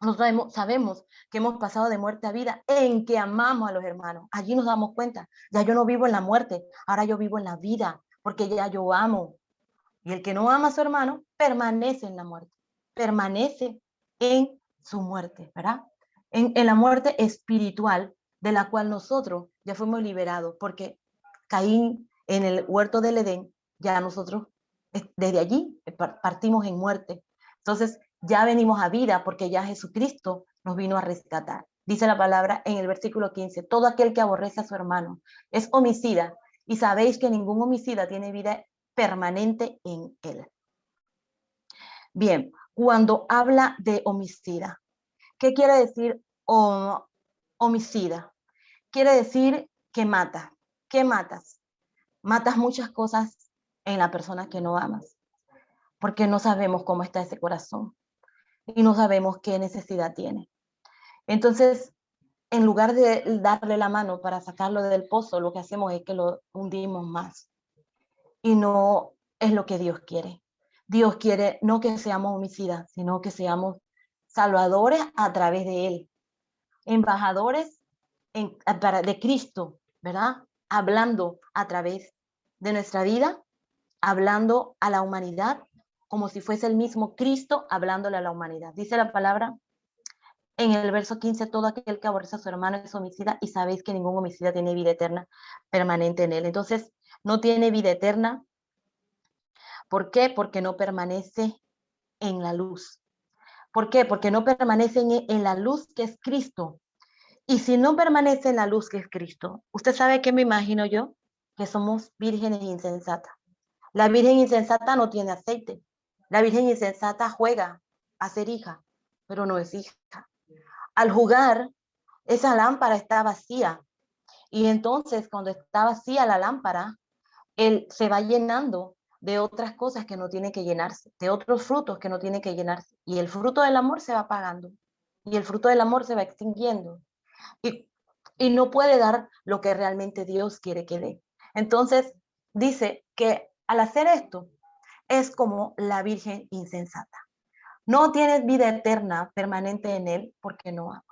nosotros sabemos que hemos pasado de muerte a vida en que amamos a los hermanos. Allí nos damos cuenta, ya yo no vivo en la muerte, ahora yo vivo en la vida, porque ya yo amo. Y el que no ama a su hermano permanece en la muerte, permanece en su muerte, ¿verdad? En la muerte espiritual de la cual nosotros ya fuimos liberados, porque Caín en el huerto del Edén, ya nosotros desde allí partimos en muerte. Entonces ya venimos a vida porque ya Jesucristo nos vino a rescatar. Dice la palabra en el versículo 15, todo aquel que aborrece a su hermano es homicida y sabéis que ningún homicida tiene vida permanente en él. Bien, cuando habla de homicida, ¿qué quiere decir homicida? Quiere decir que mata. ¿Qué matas? Matas muchas cosas en la persona que no amas, porque no sabemos cómo está ese corazón y no sabemos qué necesidad tiene. Entonces, en lugar de darle la mano para sacarlo del pozo, lo que hacemos es que lo hundimos más. Y no es lo que Dios quiere. Dios quiere no que seamos homicidas, sino que seamos salvadores a través de Él, embajadores de Cristo, ¿verdad? Hablando a través de nuestra vida, hablando a la humanidad, como si fuese el mismo Cristo hablándole a la humanidad. Dice la palabra en el verso 15, todo aquel que aborrece a su hermano es homicida y sabéis que ningún homicida tiene vida eterna permanente en él. Entonces, no tiene vida eterna. ¿Por qué? Porque no permanece en la luz. ¿Por qué? Porque no permanece en la luz que es Cristo. Y si no permanece en la luz que es Cristo, ¿usted sabe qué me imagino yo? Que somos vírgenes insensatas. La virgen insensata no tiene aceite. La virgen insensata juega a ser hija, pero no es hija. Al jugar, esa lámpara está vacía. Y entonces, cuando está vacía la lámpara, él se va llenando de otras cosas que no tiene que llenarse, de otros frutos que no tiene que llenarse. Y el fruto del amor se va apagando. Y el fruto del amor se va extinguiendo. Y, y no puede dar lo que realmente Dios quiere que dé. Entonces, dice que al hacer esto, es como la virgen insensata. No tienes vida eterna permanente en él porque no ama.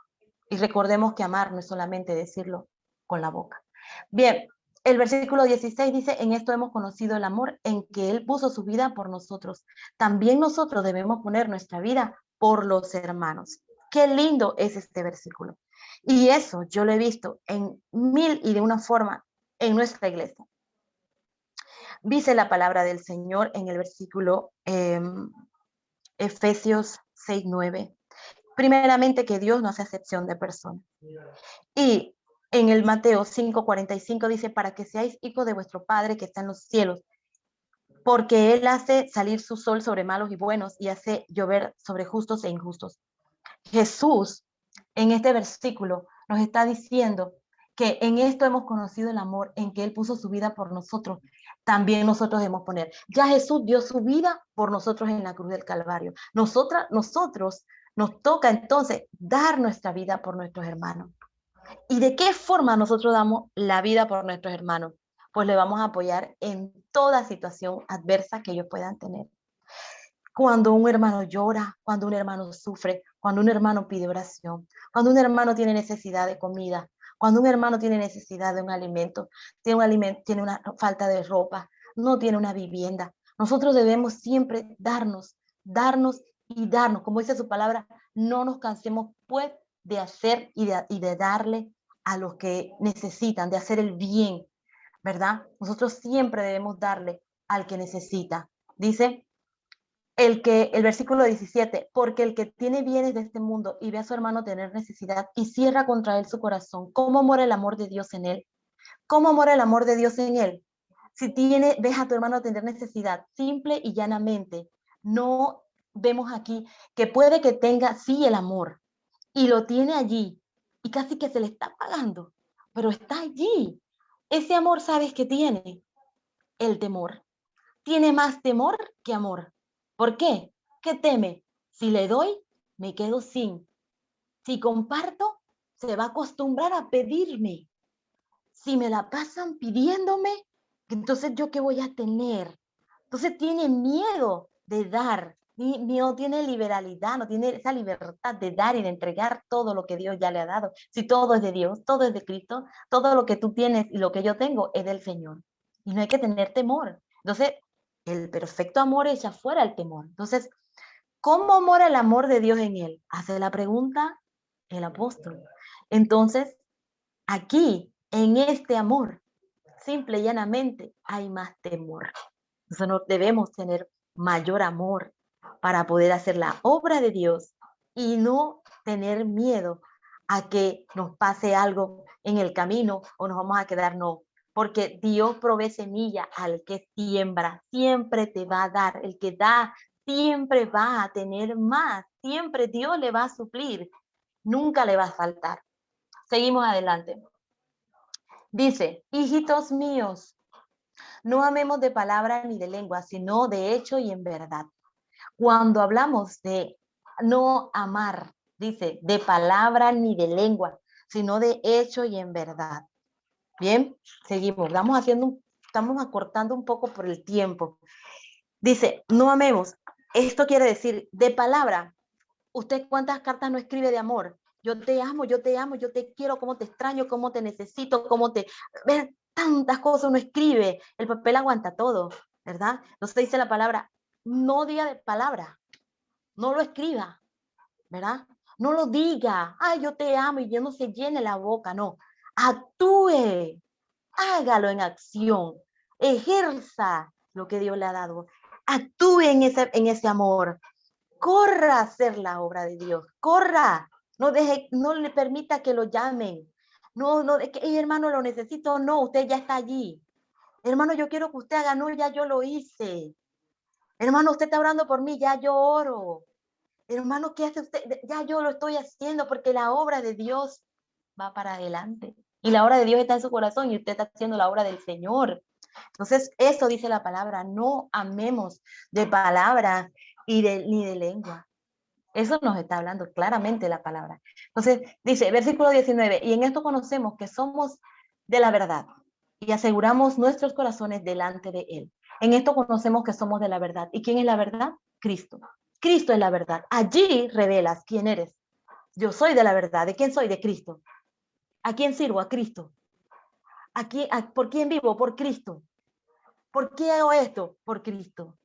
Y recordemos que amar no es solamente decirlo con la boca. Bien, el versículo 16 dice, en esto hemos conocido el amor, en que Él puso su vida por nosotros. También nosotros debemos poner nuestra vida por los hermanos. Qué lindo es este versículo. Y eso yo lo he visto en mil y de una forma en nuestra iglesia. Dice la palabra del Señor en el versículo Efesios 6:9. Primeramente que Dios no hace acepción de personas. Y en el Mateo 5:45 dice, para que seáis hijos de vuestro Padre que está en los cielos, porque Él hace salir su sol sobre malos y buenos y hace llover sobre justos e injustos. Jesús, en este versículo, nos está diciendo que en esto hemos conocido el amor, en que Él puso su vida por nosotros, también nosotros debemos poner. Ya Jesús dio su vida por nosotros en la cruz del Calvario. Nosotros nos toca entonces dar nuestra vida por nuestros hermanos. ¿Y de qué forma nosotros damos la vida por nuestros hermanos? Pues le vamos a apoyar en toda situación adversa que ellos puedan tener. Cuando un hermano llora, cuando un hermano sufre, cuando un hermano pide oración, cuando un hermano tiene necesidad de comida, cuando un hermano tiene necesidad de un alimento, tiene una falta de ropa, no tiene una vivienda. Nosotros debemos siempre darnos y darnos. Como dice su palabra, no nos cansemos pues de hacer y de darle a los que necesitan, de hacer el bien, ¿verdad? Nosotros siempre debemos darle al que necesita. Dice el versículo 17, porque el que tiene bienes de este mundo y ve a su hermano tener necesidad y cierra contra él su corazón, ¿cómo mora el amor de Dios en él? ¿Cómo mora el amor de Dios en él? Si ves a tu hermano tener necesidad, simple y llanamente, no vemos aquí que puede que tenga, sí, el amor, y lo tiene allí, y casi que se le está pagando, pero está allí. Ese amor, ¿sabes qué tiene? El temor. Tiene más temor que amor. ¿Por qué? ¿Qué teme? Si le doy, me quedo sin. Si comparto, se va a acostumbrar a pedirme. Si me la pasan pidiéndome, entonces yo qué voy a tener. Entonces tiene miedo de dar, no tiene liberalidad, no tiene esa libertad de dar y de entregar todo lo que Dios ya le ha dado. Si todo es de Dios, todo es de Cristo, todo lo que tú tienes y lo que yo tengo es del Señor. Y no hay que tener temor. Entonces, el perfecto amor echa fuera el temor. Entonces, ¿cómo mora el amor de Dios en él? Hace la pregunta el apóstol. Entonces, aquí, en este amor, simple y llanamente, hay más temor. Nosotros debemos tener mayor amor para poder hacer la obra de Dios y no tener miedo a que nos pase algo en el camino o nos vamos a quedar, no, porque Dios provee semilla al que siembra, siempre te va a dar, el que da siempre va a tener más, siempre Dios le va a suplir, nunca le va a faltar. Seguimos adelante. Dice, hijitos míos, no amemos de palabra ni de lengua, sino de hecho y en verdad. Cuando hablamos de no amar, dice, de palabra ni de lengua, sino de hecho y en verdad. Bien, seguimos. Estamos acortando un poco por el tiempo. Dice, no amemos. Esto quiere decir, de palabra. ¿Usted cuántas cartas no escribe de amor? Yo te amo, yo te amo, yo te quiero, cómo te extraño, cómo te necesito, cómo te... Ver tantas cosas uno escribe. El papel aguanta todo, ¿verdad? Entonces dice la palabra, no diga de palabra, no lo escriba, ¿verdad? No lo diga, ay, yo te amo y yo no se llene la boca, no. Actúe, hágalo en acción, ejerza lo que Dios le ha dado. Actúe en ese amor. Corra a hacer la obra de Dios, corra, no le permita que lo llamen, no, es que hermano lo necesito, no, usted ya está allí, hermano yo quiero que usted haga, no, ya yo lo hice, hermano usted está orando por mí, ya yo oro, hermano, ¿qué hace usted? Ya yo lo estoy haciendo porque la obra de Dios va para adelante y la obra de Dios está en su corazón y usted está haciendo la obra del Señor. Entonces, eso dice la palabra, no amemos de palabras ni de lengua. Eso nos está hablando claramente la palabra. Entonces, dice, versículo 19, y en esto conocemos que somos de la verdad y aseguramos nuestros corazones delante de Él. En esto conocemos que somos de la verdad. ¿Y quién es la verdad? Cristo. Cristo es la verdad. Allí revelas quién eres. Yo soy de la verdad. ¿De quién soy? De Cristo. ¿A quién sirvo? A Cristo. ¿Por quién vivo? Por Cristo. ¿Por qué hago esto? Por Cristo.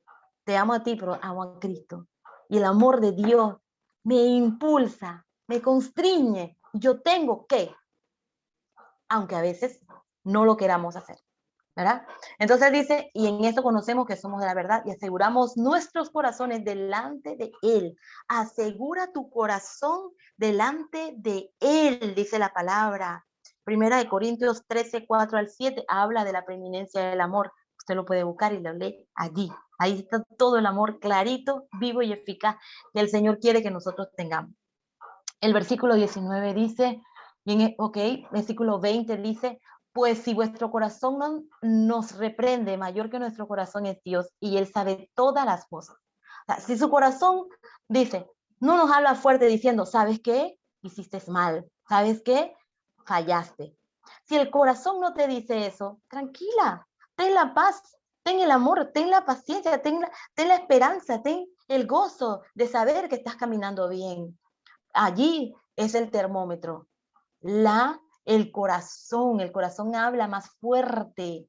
Te amo a ti, pero amo a Cristo. Y el amor de Dios me impulsa, me constriñe. Yo tengo que, aunque a veces no lo queramos hacer, ¿verdad? Entonces dice, y en esto conocemos que somos de la verdad y aseguramos nuestros corazones delante de Él. Asegura tu corazón delante de Él, dice la palabra. Primera de Corintios 13, 4 al 7, habla de la preeminencia del amor. Usted lo puede buscar y lo lee allí. Ahí está todo el amor clarito, vivo y eficaz que el Señor quiere que nosotros tengamos. El versículo 19 dice, versículo 20 dice, pues si vuestro corazón no nos reprende, mayor que nuestro corazón es Dios y Él sabe todas las cosas. O sea, si su corazón dice, No nos habla fuerte diciendo, ¿sabes qué? Hiciste mal. ¿Sabes qué? Fallaste. Si el corazón no te dice eso, tranquila, ten la paz, ten el amor, ten la paciencia, ten la esperanza, ten el gozo de saber que estás caminando bien. Allí es el termómetro. El corazón habla más fuerte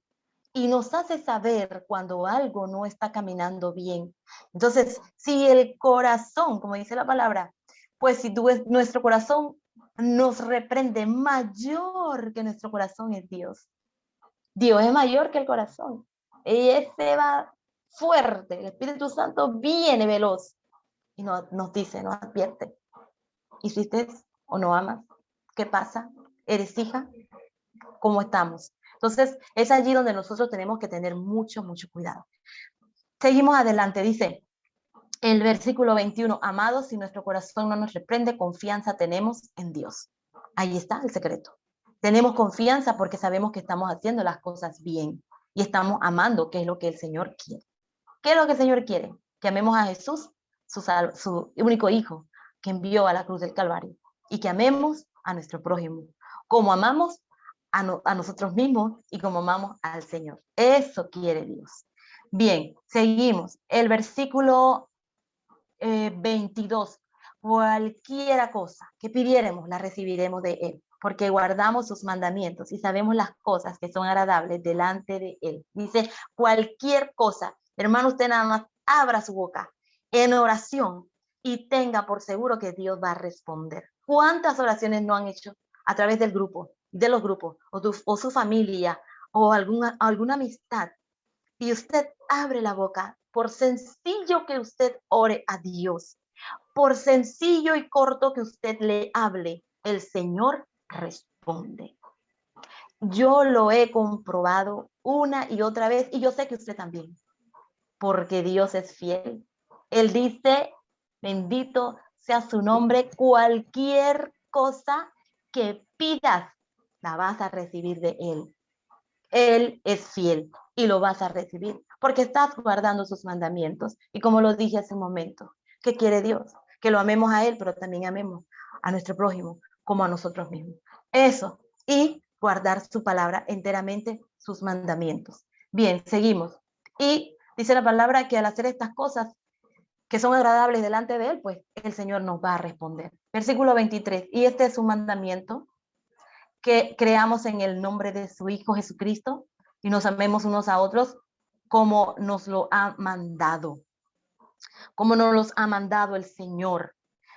y nos hace saber cuando algo no está caminando bien. Entonces, si el corazón, como dice la palabra, pues si nuestro corazón nos reprende, mayor que nuestro corazón es Dios. Dios es mayor que el corazón. Y ese va fuerte. El Espíritu Santo viene veloz y nos dice, nos advierte. ¿Hiciste o no amas? ¿Qué pasa? ¿Eres hija? ¿Cómo estamos? Entonces, es allí donde nosotros tenemos que tener mucho, mucho cuidado. Seguimos adelante, dice el versículo 21, amados, si nuestro corazón no nos reprende, confianza tenemos en Dios. Ahí está el secreto. Tenemos confianza porque sabemos que estamos haciendo las cosas bien y estamos amando, que es lo que el Señor quiere. ¿Qué es lo que el Señor quiere? Que amemos a Jesús, su único Hijo, que envió a la cruz del Calvario, y que amemos a nuestro prójimo, como amamos a nosotros mismos y como amamos al Señor. Eso quiere Dios. Bien, seguimos. El versículo 22. Cualquiera cosa que pidiéremos, la recibiremos de Él, porque guardamos sus mandamientos y sabemos las cosas que son agradables delante de Él. Dice, cualquier cosa. Hermano, usted nada más abra su boca en oración y tenga por seguro que Dios va a responder. ¿Cuántas oraciones no han hecho a través del grupo, de los grupos, o su familia, o alguna amistad? Y usted abre la boca, por sencillo que usted ore a Dios, por sencillo y corto que usted le hable, el Señor responde. Yo lo he comprobado una y otra vez, y yo sé que usted también, porque Dios es fiel. Él dice, bendito sea su nombre, cualquier cosa que pidas, la vas a recibir de Él. Él es fiel y lo vas a recibir porque estás guardando sus mandamientos. Y como lo dije hace un momento, ¿qué quiere Dios? Que lo amemos a Él, pero también amemos a nuestro prójimo como a nosotros mismos. Eso, y guardar su palabra enteramente, sus mandamientos. Bien, seguimos. Y dice la palabra que al hacer estas cosas que son agradables delante de Él, pues el Señor nos va a responder. Versículo 23, y este es un mandamiento, que creamos en el nombre de su Hijo Jesucristo y nos amemos unos a otros como nos lo ha mandado, como nos los ha mandado el Señor.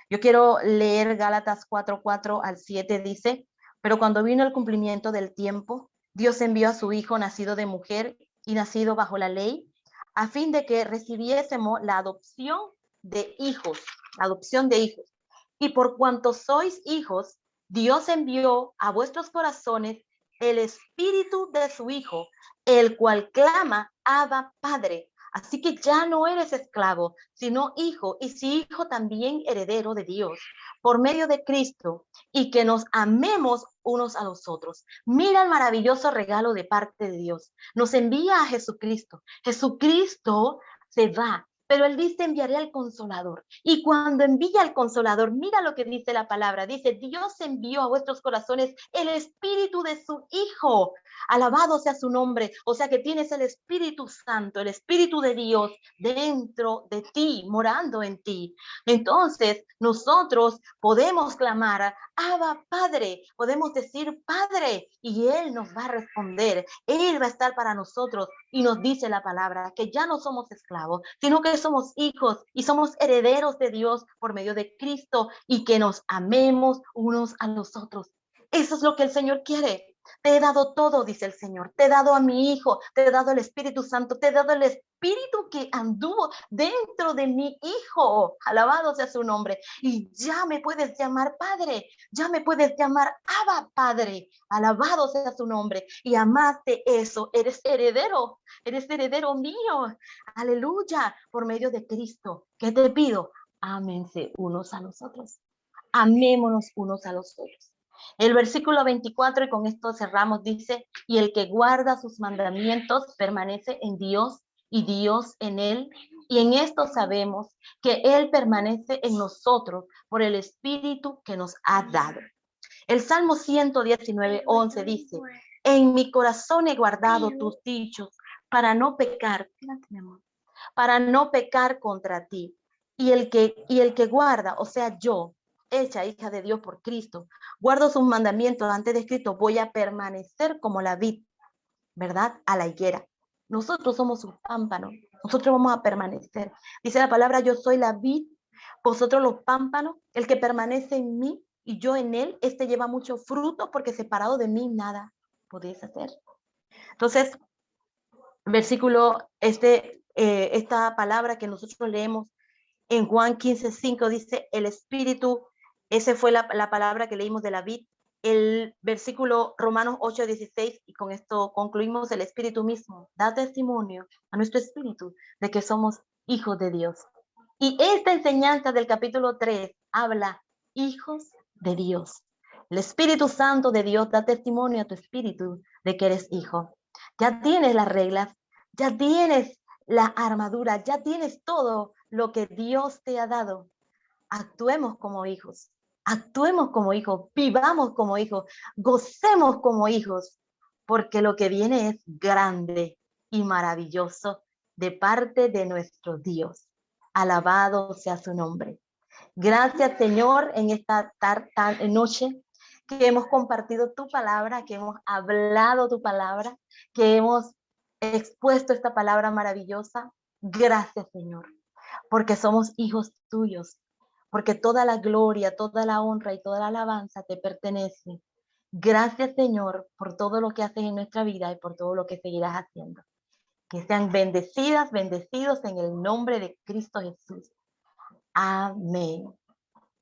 Yo quiero leer Gálatas 4:4 al 7, dice, pero cuando vino el cumplimiento del tiempo, Dios envió a su Hijo nacido de mujer y nacido bajo la ley, a fin de que recibiésemos la adopción de hijos, la adopción de hijos. Y por cuanto sois hijos, Dios envió a vuestros corazones el espíritu de su Hijo, el cual clama, Abba, Padre. Así que ya no eres esclavo, sino hijo, y si hijo también heredero de Dios, por medio de Cristo, y que nos amemos unos a los otros. Mira el maravilloso regalo de parte de Dios. Nos envía a Jesucristo. Jesucristo se va, pero Él dice, enviaré al Consolador. Y cuando envía al Consolador, mira lo que dice la palabra. Dice, Dios envió a vuestros corazones el espíritu de su Hijo. Alabado sea su nombre. O sea que tienes el Espíritu Santo, el Espíritu de Dios dentro de ti, morando en ti. Entonces, nosotros podemos clamar, Abba, Padre, podemos decir, Padre, y Él nos va a responder. Él va a estar para nosotros y nos dice la palabra que ya no somos esclavos, sino que somos hijos y somos herederos de Dios por medio de Cristo y que nos amemos unos a los otros. Eso es lo que el Señor quiere. Te he dado todo, dice el Señor. Te he dado a mi Hijo, te he dado el Espíritu Santo, te he dado el Espíritu que anduvo dentro de mi Hijo. Alabado sea su nombre. Y ya me puedes llamar Padre, ya me puedes llamar Abba Padre. Alabado sea su nombre. Y además de eso, eres heredero mío. Aleluya, por medio de Cristo. ¿Qué te pido? Ámense unos a los otros. Amémonos unos a los otros. El versículo 24, y con esto cerramos, dice, y el que guarda sus mandamientos permanece en Dios y Dios en él. Y en esto sabemos que Él permanece en nosotros por el Espíritu que nos ha dado. El Salmo 119:11 dice, en mi corazón he guardado tus dichos para no pecar, para no pecar contra ti. Y el que guarda, o sea, yo, hecha hija de Dios por Cristo, guardo sus mandamientos antes de Cristo, voy a permanecer como la vid, ¿verdad? A la higuera. Nosotros somos un pámpano, nosotros vamos a permanecer. Dice la palabra, yo soy la vid, vosotros los pámpanos, el que permanece en mí y yo en él, este lleva mucho fruto porque separado de mí nada podéis hacer. Entonces, versículo, esta palabra que nosotros leemos en Juan 15:5 dice, el Espíritu, esa fue la palabra que leímos de la vid. El versículo Romanos 8:16, y con esto concluimos, el Espíritu mismo da testimonio a nuestro espíritu de que somos hijos de Dios. Y esta enseñanza del capítulo 3 habla hijos de Dios. El Espíritu Santo de Dios da testimonio a tu espíritu de que eres hijo. Ya tienes las reglas, ya tienes la armadura, ya tienes todo lo que Dios te ha dado. Actuemos como hijos, vivamos como hijos, gocemos como hijos, porque lo que viene es grande y maravilloso de parte de nuestro Dios. Alabado sea su nombre. Gracias, Señor, en esta noche que hemos compartido tu palabra, que hemos hablado tu palabra, que hemos expuesto esta palabra maravillosa. Gracias, Señor, porque somos hijos tuyos, porque toda la gloria, toda la honra y toda la alabanza te pertenece. Gracias, Señor, por todo lo que haces en nuestra vida y por todo lo que seguirás haciendo. Que sean bendecidas, bendecidos en el nombre de Cristo Jesús. Amén.